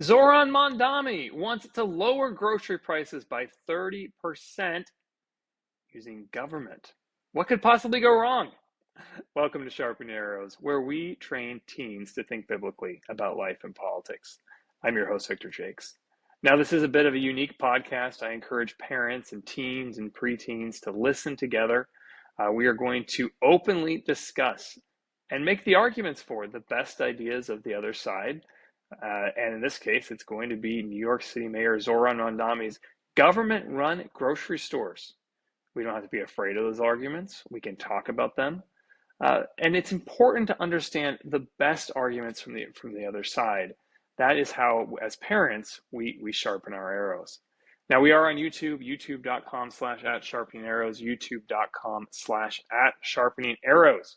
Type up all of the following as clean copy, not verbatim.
Zohran Mamdani wants to lower grocery prices by 30% using government. What could possibly go wrong? Welcome to Sharpening Arrows, where we train teens to think biblically about life and politics. I'm your host, Victor Jakes. Now, this is a bit of a unique podcast. I encourage parents and teens and preteens to listen together. We are going to openly discuss and make the arguments for the best ideas of the other side. And in this case, it's going to be New York City Mayor Zohran Mamdani's government-run grocery stores. We don't have to be afraid of those arguments. We can talk about them. And it's important to understand the best arguments from the other side. That is how, as parents, we sharpen our arrows. Now, we are on YouTube, youtube.com/@sharpeningarrows, youtube.com/@sharpeningarrows.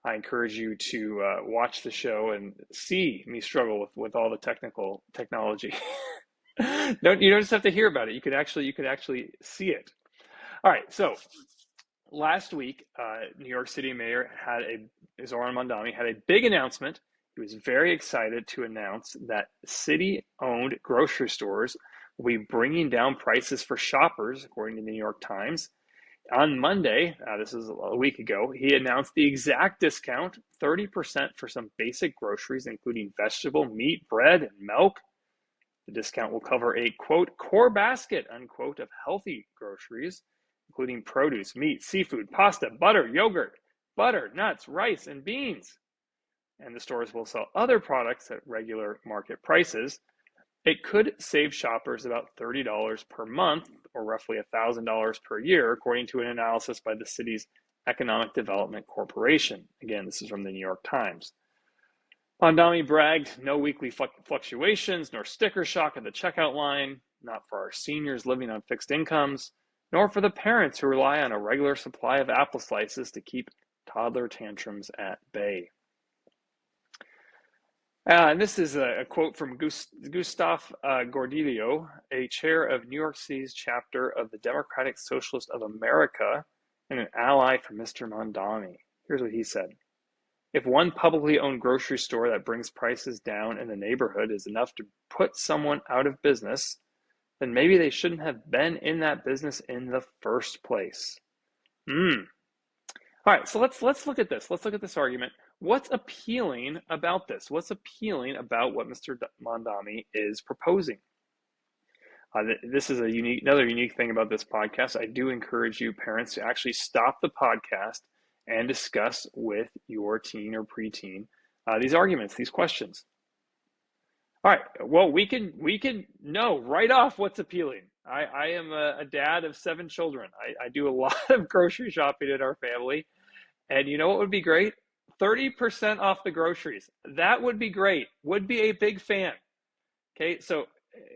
I encourage you to watch the show and see me struggle with all the technology. You don't just have to hear about it. You could actually see it. All right. So last week, New York City Mayor Zohran Mamdani had a big announcement. He was very excited to announce that city-owned grocery stores will be bringing down prices for shoppers, according to the New York Times. On Monday, this is a week ago, he announced the exact discount, 30% for some basic groceries, including vegetable, meat, bread, and milk. The discount will cover a, quote, core basket, unquote, of healthy groceries, including produce, meat, seafood, pasta, butter, yogurt, butter, nuts, rice, and beans. And the stores will sell other products at regular market prices. It could save shoppers about $30 per month, or roughly $1,000 per year, according to an analysis by the city's Economic Development Corporation. Again, this is from the New York Times. Mamdani bragged, no weekly fluctuations, nor sticker shock at the checkout line, not for our seniors living on fixed incomes, nor for the parents who rely on a regular supply of apple slices to keep toddler tantrums at bay. And this is a quote from Gustav Gordillo, a chair of New York City's chapter of the Democratic Socialist of America and an ally for Mr. Mamdani. Here's what he said. If one publicly owned grocery store that brings prices down in the neighborhood is enough to put someone out of business, then maybe they shouldn't have been in that business in the first place. All right, so let's look at this. Let's look at this argument. What's appealing about this? What's appealing about what Mr. Mamdani is proposing? This is another unique thing about this podcast. I do encourage you, parents, to actually stop the podcast and discuss with your teen or preteen these arguments, these questions. All right. Well, we can know right off what's appealing. I am a dad of 7 children. I do a lot of grocery shopping in our family, and you know what would be great? 30% off the groceries. That would be great. Would be a big fan. Okay, so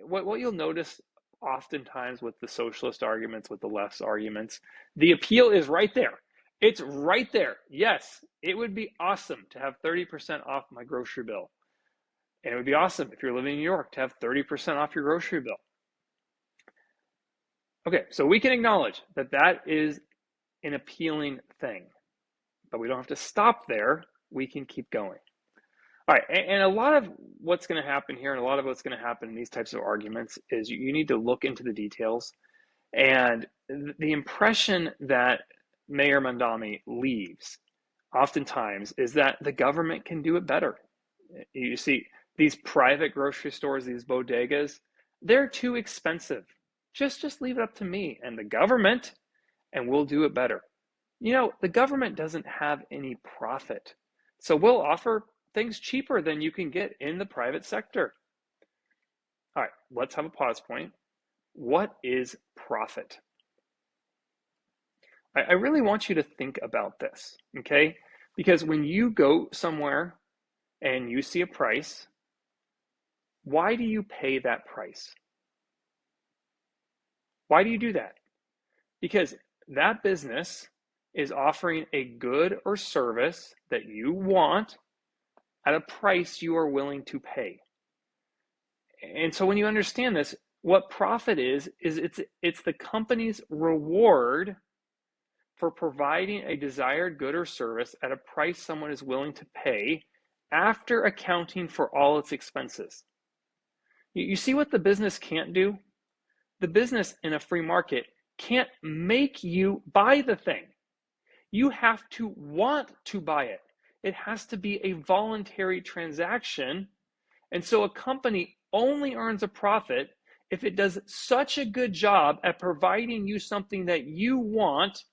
what you'll notice oftentimes with the socialist arguments, with the left's arguments, the appeal is right there. It's right there. Yes, it would be awesome to have 30% off my grocery bill. And it would be awesome if you're living in New York to have 30% off your grocery bill. Okay, so we can acknowledge that that is an appealing thing. But we don't have to stop there. We can keep going. All right, and a lot of what's going to happen here and a lot of what's going to happen in these types of arguments is you need to look into the details. And the impression that Mayor Mamdani leaves oftentimes is that the government can do it better. You see, these private grocery stores, these bodegas, they're too expensive. Just leave it up to me and the government, and we'll do it better. You know, the government doesn't have any profit, so we'll offer things cheaper than you can get in the private sector. All right, let's have a pause point. What is profit? I really want you to think about this, okay? Because when you go somewhere and you see a price, why do you pay that price? Why do you do that? Because that business is offering a good or service that you want at a price you are willing to pay. And so when you understand this, what profit is it's the company's reward for providing a desired good or service at a price someone is willing to pay after accounting for all its expenses. You see what the business can't do? The business in a free market can't make you buy the thing. You have to want to buy it. It has to be a voluntary transaction. And so a company only earns a profit if it does such a good job at providing you something that you want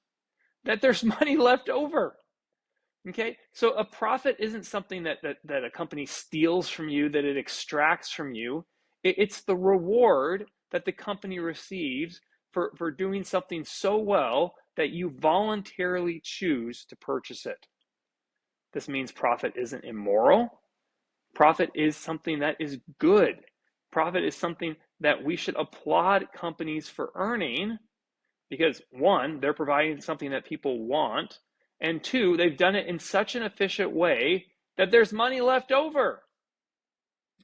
that there's money left over. Okay, so a profit isn't something that a company steals from you, that it extracts from you. It's the reward that the company receives for doing something so well that you voluntarily choose to purchase it. This means profit isn't immoral. Profit is something that is good. Profit is something that we should applaud companies for earning because, one, they're providing something that people want, and two, they've done it in such an efficient way that there's money left over.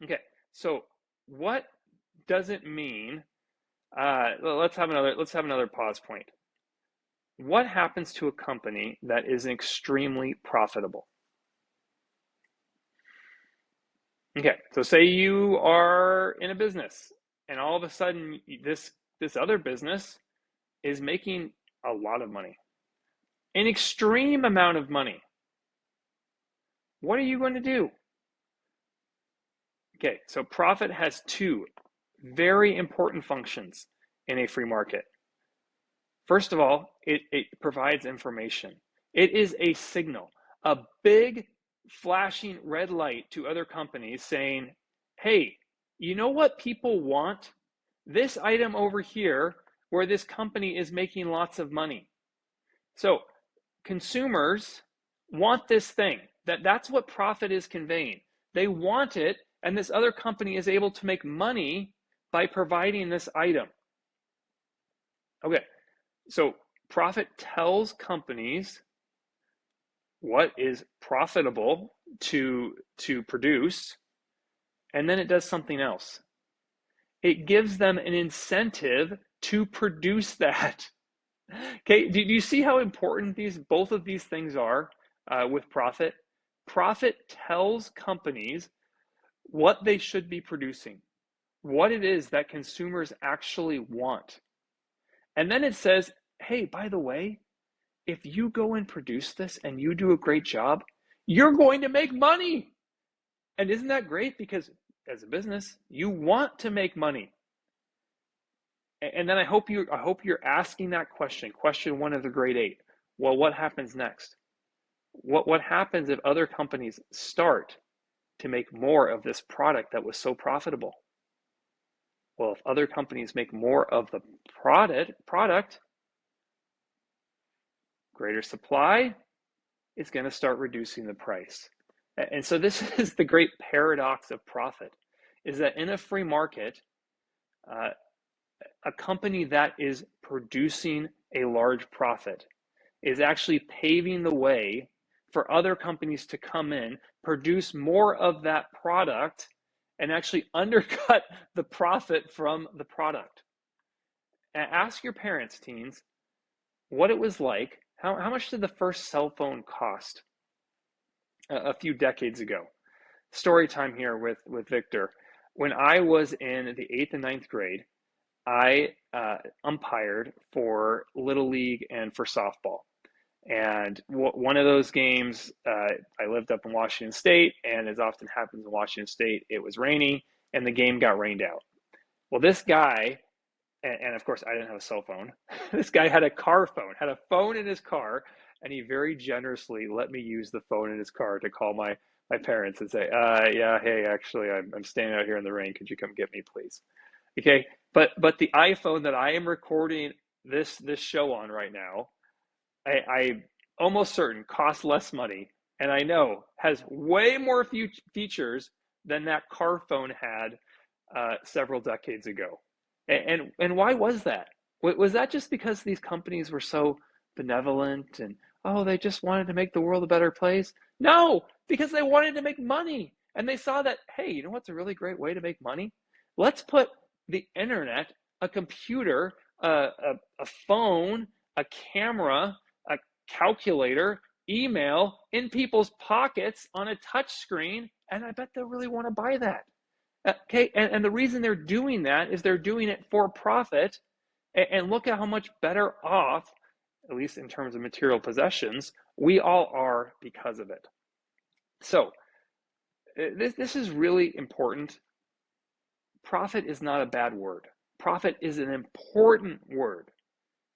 Okay, so what does it mean? Let's have another pause point. What happens to a company that is extremely profitable? Okay, so say you are in a business and all of a sudden this other business is making a lot of money, an extreme amount of money. What are you going to do? Okay, so profit has two very important functions in a free market. First of all, it provides information. It is a signal, a big flashing red light to other companies saying, hey, you know what people want? This item over here where this company is making lots of money. So consumers want this thing. That's what profit is conveying. They want it, and this other company is able to make money by providing this item. Okay, so profit tells companies what is profitable to produce, and then it does something else. It gives them an incentive to produce that. Okay, do you see how important both of these things are with profit? Profit tells companies what they should be producing, what it is that consumers actually want. And then it says, hey, by the way, if you go and produce this and you do a great job, you're going to make money. And isn't that great? Because as a business, you want to make money. And then I hope you're asking that question one of the grade 8. Well, what happens next? What happens if other companies start to make more of this product that was so profitable? Well, if other companies make more of the product, greater supply is going to start reducing the price. And so this is the great paradox of profit, is that in a free market, a company that is producing a large profit is actually paving the way for other companies to come in, produce more of that product, and actually undercut the profit from the product. And ask your parents, teens, what it was like. How much did the first cell phone cost a few decades ago? Story time here with Victor. When I was in the 8th and 9th grade, I umpired for Little League and for softball. And one of those games, I lived up in Washington State, and as often happens in Washington State, it was raining, and the game got rained out. Well, this guy, and of course I didn't have a cell phone, this guy had a car phone, had a phone in his car, and he very generously let me use the phone in his car to call my parents and say, yeah, hey, actually, I'm standing out here in the rain. Could you come get me, please? Okay, but the iPhone that I am recording this show on right now, I almost certain costs less money, and I know has way more features than that car phone had several decades ago. And why was that? Was that just because these companies were so benevolent and they just wanted to make the world a better place? No, because they wanted to make money, and they saw that, hey, you know what's a really great way to make money? Let's put the internet, a computer, a phone, a camera, a calculator, email in people's pockets on a touch screen, and I bet they'll really want to buy that. Okay, and the reason they're doing that is they're doing it for profit. And look at how much better off, at least in terms of material possessions, we all are because of it. So this is really important. Profit is not a bad word. Profit is an important word.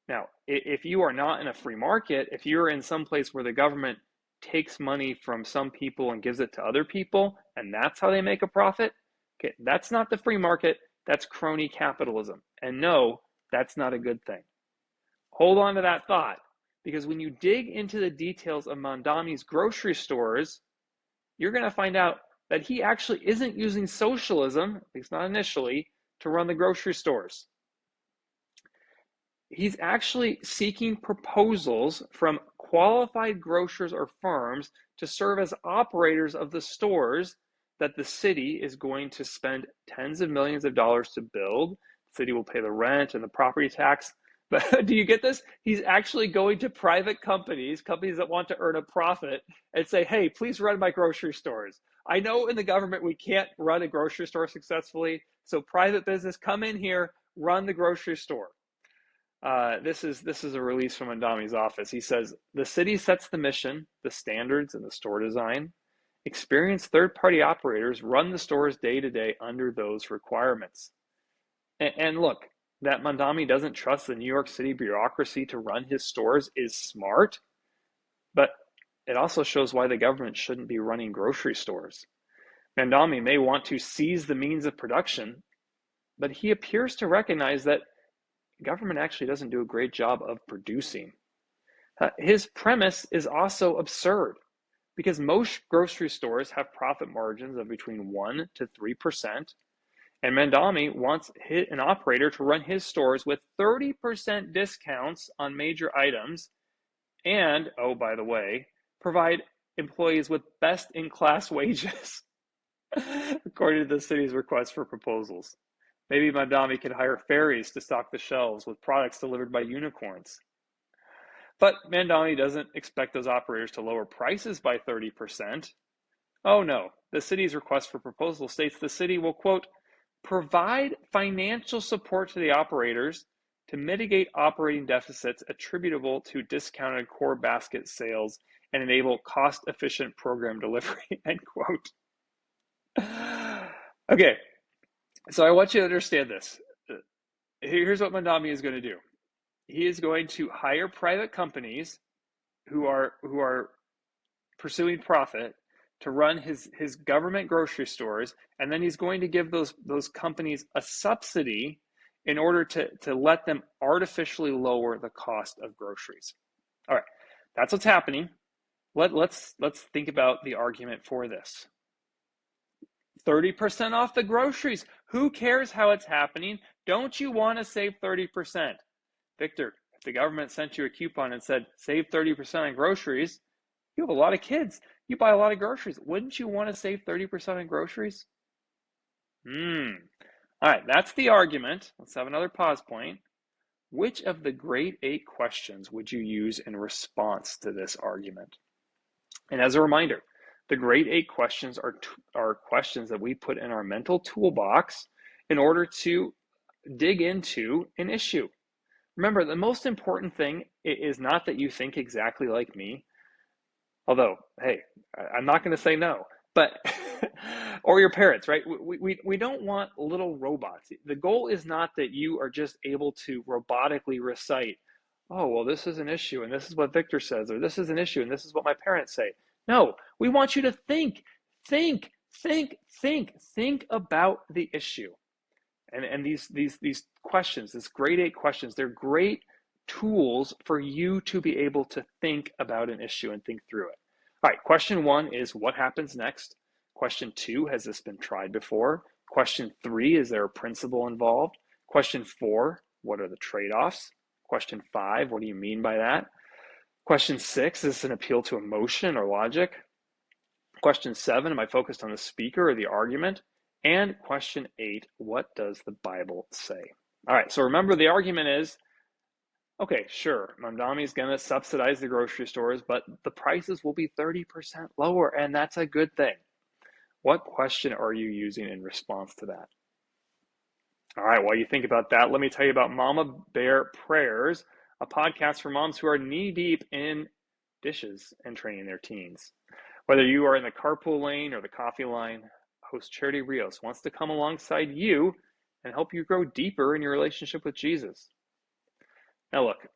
Now, if you are not in a free market, if you're in some place where the government takes money from some people and gives it to other people, and that's how they make a profit, okay, that's not the free market, that's crony capitalism. And no, that's not a good thing. Hold on to that thought, because when you dig into the details of Mamdani's grocery stores, you're going to find out that he actually isn't using socialism, at least not initially, to run the grocery stores. He's actually seeking proposals from qualified grocers or firms to serve as operators of the stores that the city is going to spend tens of millions of dollars to build. The city will pay the rent and the property tax. But do you get this? He's actually going to private companies that want to earn a profit, and say, hey, please run my grocery stores. I know in the government we can't run a grocery store successfully, so private business, come in here, run the grocery store. This is a release from Mamdani's office. He says, the city sets the mission, the standards, and the store design. Experienced third-party operators run the stores day to day under those requirements. And look, that Mamdani doesn't trust the New York City bureaucracy to run his stores is smart, but it also shows why the government shouldn't be running grocery stores. Mamdani may want to seize the means of production, but he appears to recognize that government actually doesn't do a great job of producing. His premise is also absurd, because most grocery stores have profit margins of between 1% to 3%, and Mamdani wants an operator to run his stores with 30% discounts on major items, and, oh, by the way, provide employees with best-in-class wages, according to the city's request for proposals. Maybe Mamdani can hire ferries to stock the shelves with products delivered by unicorns. But Mamdani doesn't expect those operators to lower prices by 30%. Oh no, the city's request for proposal states the city will, quote, provide financial support to the operators to mitigate operating deficits attributable to discounted core basket sales and enable cost-efficient program delivery, end quote. Okay. So I want you to understand this. Here's what Mamdani is going to do. He is going to hire private companies who are pursuing profit to run his government grocery stores, and then he's going to give those companies a subsidy in order to let them artificially lower the cost of groceries. All right, that's what's happening. Let's think about the argument for this. 30% off the groceries. Who cares how it's happening? Don't you want to save 30%? Victor, if the government sent you a coupon and said, save 30% on groceries, you have a lot of kids. You buy a lot of groceries. Wouldn't you want to save 30% on groceries? All right, that's the argument. Let's have another pause point. Which of the great 8 questions would you use in response to this argument? And as a reminder, the great 8 questions are questions that we put in our mental toolbox in order to dig into an issue. Remember, the most important thing is not that you think exactly like me, although, hey, I'm not going to say no, but, or your parents, right? We don't want little robots. The goal is not that you are just able to robotically recite, oh, well, this is an issue, and this is what Victor says, or this is an issue, and this is what my parents say. No, we want you to think about the issue. And these questions, this grade 8 questions, they're great tools for you to be able to think about an issue and think through it. All right, question 1 is what happens next? Question 2, has this been tried before? Question 3, is there a principle involved? Question 4, what are the trade-offs? Question 5, what do you mean by that? Question 6, is this an appeal to emotion or logic? Question 7, am I focused on the speaker or the argument? And question 8, what does the Bible say? All right, so remember the argument is, okay, sure, Mamdani is going to subsidize the grocery stores, but the prices will be 30% lower, and that's a good thing. What question are you using in response to that? All right, while you think about that, let me tell you about Mama Bear Prayers, a podcast for moms who are knee deep in dishes and training their teens. Whether you are in the carpool lane or the coffee line, host Charity Rios wants to come alongside you and help you grow deeper in your relationship with Jesus. Now, look,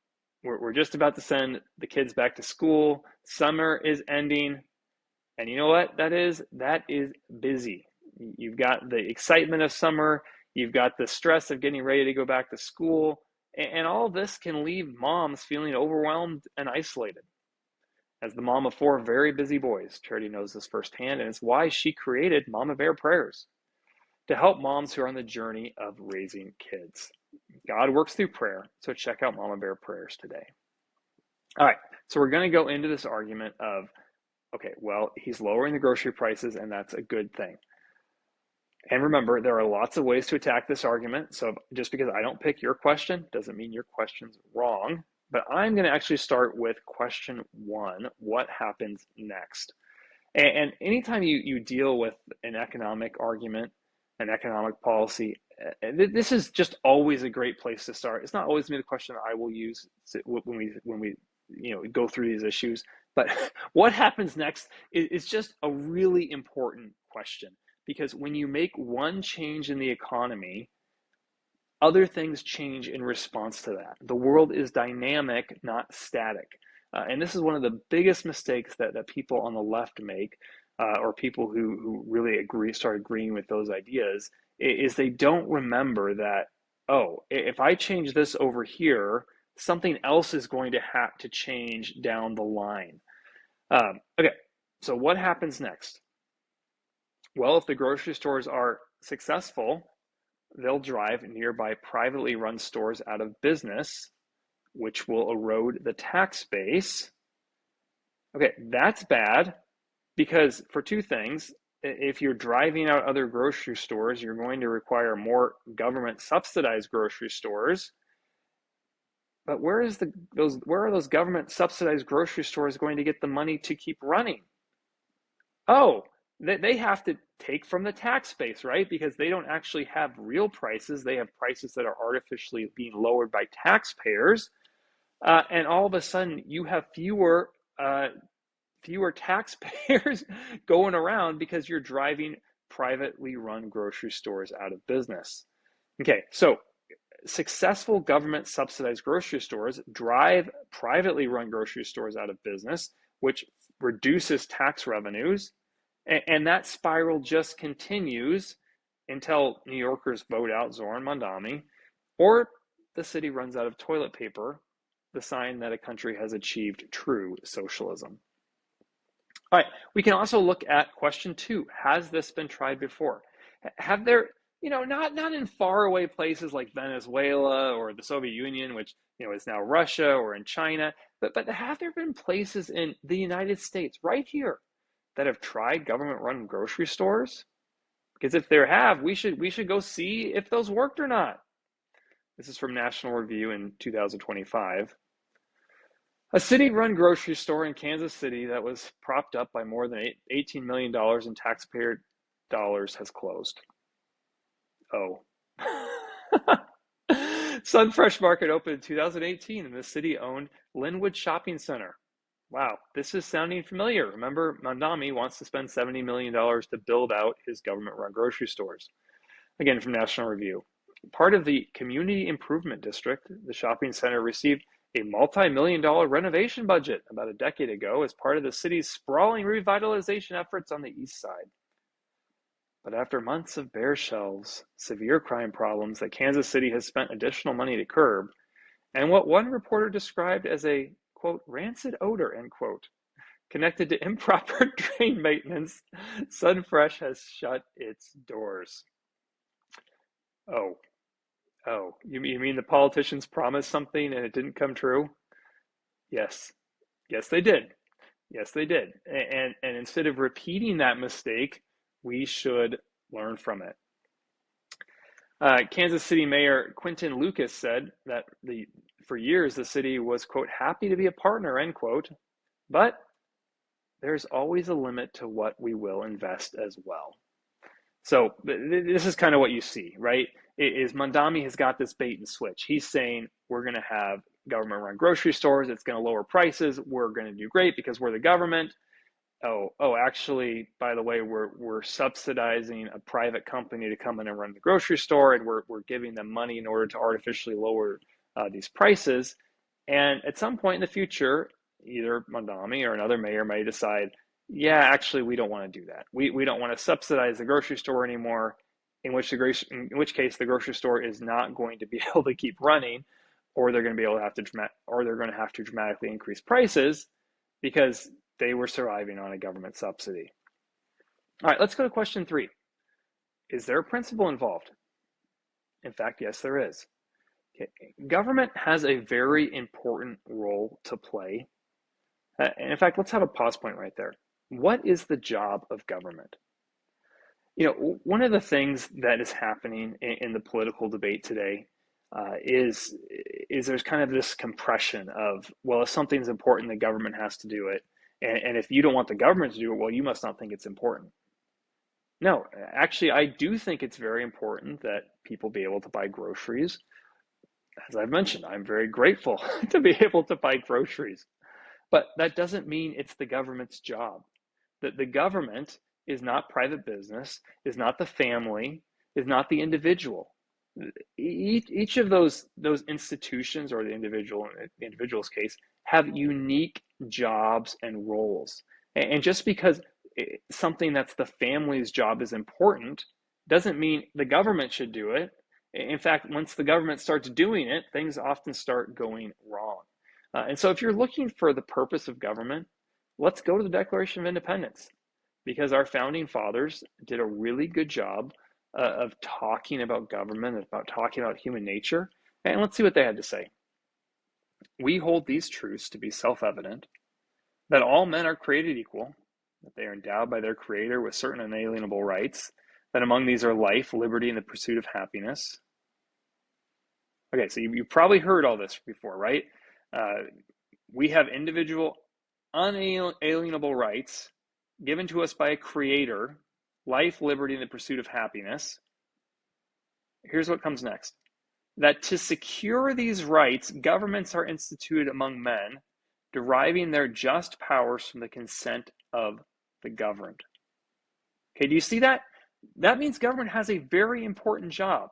we're just about to send the kids back to school. Summer is ending. And you know what that is? That is busy. You've got the excitement of summer. You've got the stress of getting ready to go back to school. And all of this can leave moms feeling overwhelmed and isolated. As the mom of four very busy boys, Charity knows this firsthand, and it's why she created Mama Bear Prayers to help moms who are on the journey of raising kids. God works through prayer, so check out Mama Bear Prayers today. All right, so we're going to go into this argument of, okay, well, he's lowering the grocery prices, and that's a good thing. And remember, there are lots of ways to attack this argument. So just because I don't pick your question doesn't mean your question's wrong. But I'm going to actually start with question one. What happens next? And anytime you deal with an economic argument, an economic policy, this is just always a great place to start. It's not always going to be the question I will use when we go through these issues. But what happens next is just a really important question. Because when you make one change in the economy, other things change in response to that. The world is dynamic, not static. And this is one of the biggest mistakes that people on the left make, or people who really start agreeing with those ideas, is they don't remember that, oh, if I change this over here, something else is going to have to change down the line. Okay, so what happens next? Well, if the grocery stores are successful, they'll drive nearby privately run stores out of business, which will erode the tax base. Okay, that's bad because for two things. If you're driving out other grocery stores, you're going to require more government subsidized grocery stores. But where are those government subsidized grocery stores going to get the money to keep running? Oh, they have to take from the tax base, right? Because they don't actually have real prices. They have prices that are artificially being lowered by taxpayers. And all of a sudden, you have fewer taxpayers going around because you're driving privately run grocery stores out of business. Okay, so successful government subsidized grocery stores drive privately run grocery stores out of business, which reduces tax revenues. And that spiral just continues until New Yorkers vote out Zohran Mamdani, or the city runs out of toilet paper, the sign that a country has achieved true socialism. All right, we can also look at question two. Has this been tried before? Have there, not in faraway places like Venezuela or the Soviet Union, which is now Russia, or in China, but have there been places in the United States, right here, that have tried government-run grocery stores? Because if there have, we should go see if those worked or not. This is from National Review in 2025. A city-run grocery store in Kansas City that was propped up by more than $18 million in taxpayer dollars has closed. Oh. Sun Fresh Market opened in 2018 in the city-owned Linwood Shopping Center. Wow, this is sounding familiar. Remember, Mamdani wants to spend $70 million to build out his government-run grocery stores. Again, from National Review. Part of the Community Improvement District, the shopping center received a multi-million-dollar renovation budget about a decade ago as part of the city's sprawling revitalization efforts on the east side. But after months of bare shelves, severe crime problems that Kansas City has spent additional money to curb, and what one reporter described as a, quote, rancid odor, end quote, connected to improper drain maintenance, Sunfresh has shut its doors. Oh, you mean the politicians promised something and it didn't come true? Yes, they did. Yes, they did. And instead of repeating that mistake, we should learn from it. Kansas City Mayor Quinton Lucas said that for years the city was, quote, happy to be a partner, end quote, but there's always a limit to what we will invest as well. So this is kind of what you see, right? Is Mamdani has got this bait and switch. He's saying we're going to have government-run grocery stores. It's going to lower prices. We're going to do great because we're the government. Actually, by the way, we're subsidizing a private company to come in and run the grocery store, and we're giving them money in order to artificially lower these prices. And at some point in the future, either Mamdani or another mayor may decide, yeah, actually, we don't want to do that. We don't want to subsidize the grocery store anymore. In which case the grocery store is not going to be able to keep running, or they're going to have to dramatically increase prices because they were surviving on a government subsidy. All right, let's go to question 3. Is there a principle involved? In fact, yes, there is. Okay. Government has a very important role to play. And in fact, let's have a pause point right there. What is the job of government? One of the things that is happening in the political debate today is there's kind of this compression of, well, if something's important, the government has to do it. And if you don't want the government to do it, well, you must not think it's important. No, actually, I do think it's very important that people be able to buy groceries. As I've mentioned, I'm very grateful to be able to buy groceries. But that doesn't mean it's the government's job. That the government is not private business, is not the family, is not the individual. Each of those institutions, or the individual's case, have unique jobs and roles. And just because something that's the family's job is important doesn't mean the government should do it. In fact, once the government starts doing it, things often start going wrong. And so if you're looking for the purpose of government, let's go to the Declaration of Independence, because our founding fathers did a really good job of talking about government, about talking about human nature. And let's see what they had to say. We hold these truths to be self-evident, that all men are created equal, that they are endowed by their Creator with certain inalienable rights, that among these are life, liberty, and the pursuit of happiness. Okay, so you probably heard all this before, right? We have individual unalienable rights given to us by a Creator, life, liberty, and the pursuit of happiness. Here's what comes next. That to secure these rights, governments are instituted among men, deriving their just powers from the consent of the governed. Okay, do you see that? That means government has a very important job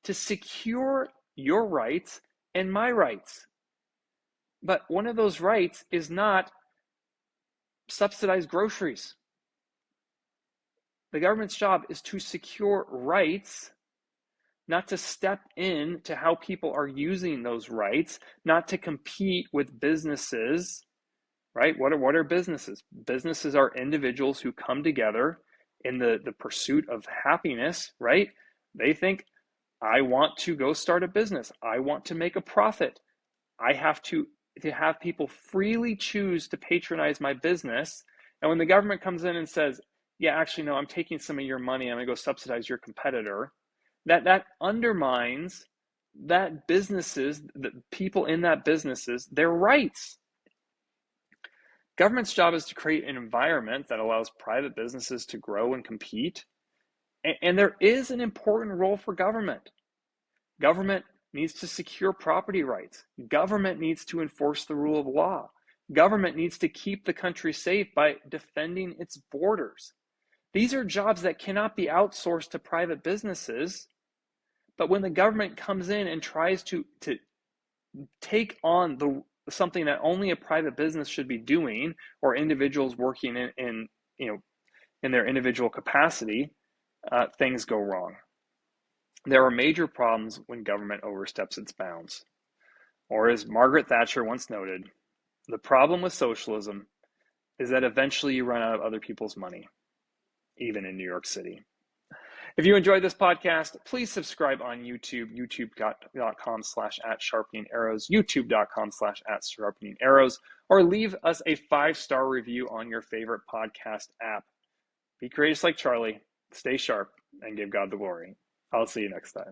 to secure your rights and my rights. But one of those rights is not subsidized groceries. The government's job is to secure rights, not to step in to how people are using those rights, not to compete with businesses, right? What are businesses? Businesses are individuals who come together in the pursuit of happiness, right? They think, I want to go start a business. I want to make a profit. I have to have people freely choose to patronize my business. And when the government comes in and says, yeah, actually, no, I'm taking some of your money, I'm going to go subsidize your competitor, that undermines that businesses, the people in that businesses, their rights. Government's job is to create an environment that allows private businesses to grow and compete. And there is an important role for government. Government needs to secure property rights. Government needs to enforce the rule of law. Government needs to keep the country safe by defending its borders. These are jobs that cannot be outsourced to private businesses. But when the government comes in and tries to take on something that only a private business should be doing, or individuals working in their individual capacity, things go wrong. There are major problems when government oversteps its bounds. Or as Margaret Thatcher once noted, the problem with socialism is that eventually you run out of other people's money, even in New York City. If you enjoyed this podcast, please subscribe on YouTube, youtube.com/@sharpeningarrows, youtube.com/@sharpeningarrows, or leave us a 5-star review on your favorite podcast app. Be courageous like Charlie, stay sharp, and give God the glory. I'll see you next time.